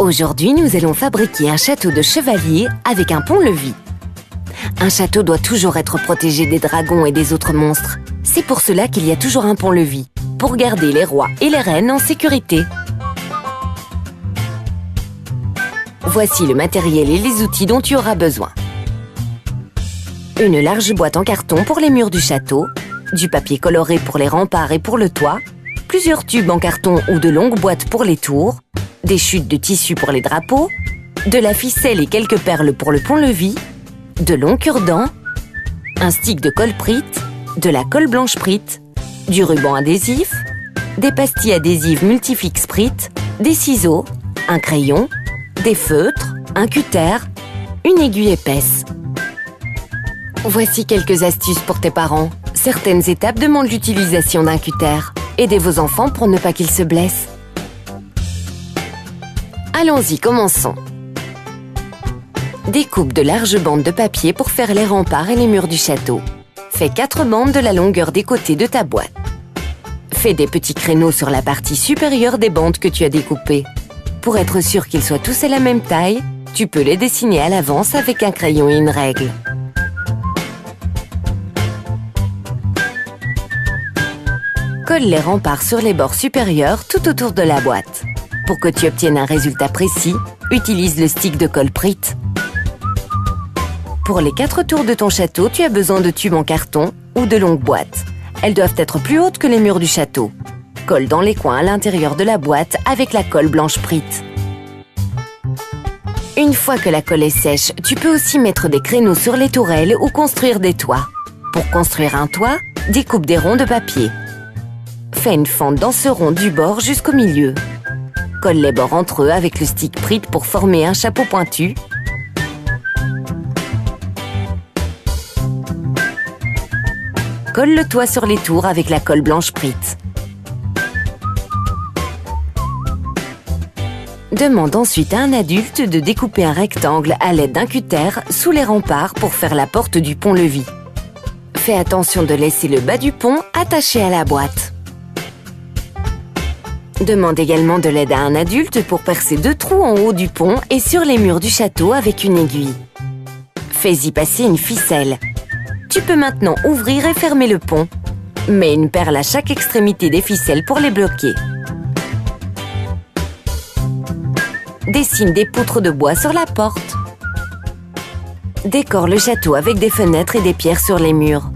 Aujourd'hui, nous allons fabriquer un château de chevalier avec un pont-levis. Un château doit toujours être protégé des dragons et des autres monstres. C'est pour cela qu'il y a toujours un pont-levis, pour garder les rois et les reines en sécurité. Voici le matériel et les outils dont tu auras besoin. Une large boîte en carton pour les murs du château, du papier coloré pour les remparts et pour le toit, plusieurs tubes en carton ou de longues boîtes pour les tours, des chutes de tissu pour les drapeaux, de la ficelle et quelques perles pour le pont-levis, de longs cure-dents, un stick de colle Pritt, de la colle blanche Pritt, du ruban adhésif, des pastilles adhésives multifix Pritt, des ciseaux, un crayon, des feutres, un cutter, une aiguille épaisse. Voici quelques astuces pour tes parents. Certaines étapes demandent l'utilisation d'un cutter. Aidez vos enfants pour ne pas qu'ils se blessent. Allons-y, commençons. Découpe de larges bandes de papier pour faire les remparts et les murs du château. Fais 4 bandes de la longueur des côtés de ta boîte. Fais des petits créneaux sur la partie supérieure des bandes que tu as découpées. Pour être sûr qu'ils soient tous à la même taille, tu peux les dessiner à l'avance avec un crayon et une règle. Colle les remparts sur les bords supérieurs tout autour de la boîte. Pour que tu obtiennes un résultat précis, utilise le stick de colle Pritt. Pour les 4 tours de ton château, tu as besoin de tubes en carton ou de longues boîtes. Elles doivent être plus hautes que les murs du château. Colle dans les coins à l'intérieur de la boîte avec la colle blanche Pritt. Une fois que la colle est sèche, tu peux aussi mettre des créneaux sur les tourelles ou construire des toits. Pour construire un toit, découpe des ronds de papier. Fais une fente dans ce rond du bord jusqu'au milieu. Colle les bords entre eux avec le stick Pritt pour former un chapeau pointu. Colle le toit sur les tours avec la colle blanche Pritt. Demande ensuite à un adulte de découper un rectangle à l'aide d'un cutter sous les remparts pour faire la porte du pont-levis. Fais attention de laisser le bas du pont attaché à la boîte. Demande également de l'aide à un adulte pour percer 2 trous en haut du pont et sur les murs du château avec une aiguille. Fais-y passer une ficelle. Tu peux maintenant ouvrir et fermer le pont. Mets une perle à chaque extrémité des ficelles pour les bloquer. Dessine des poutres de bois sur la porte. Décore le château avec des fenêtres et des pierres sur les murs.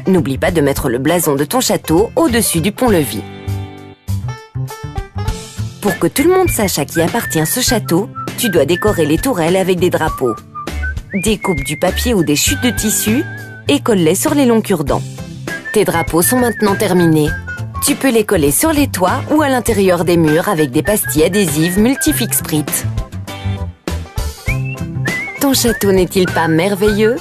N'oublie pas de mettre le blason de ton château au-dessus du pont-levis. Pour que tout le monde sache à qui appartient ce château, tu dois décorer les tourelles avec des drapeaux. Découpe du papier ou des chutes de tissu et colle-les sur les longs cure-dents. Tes drapeaux sont maintenant terminés. Tu peux les coller sur les toits ou à l'intérieur des murs avec des pastilles adhésives multifix Pritt. Ton château n'est-il pas merveilleux ?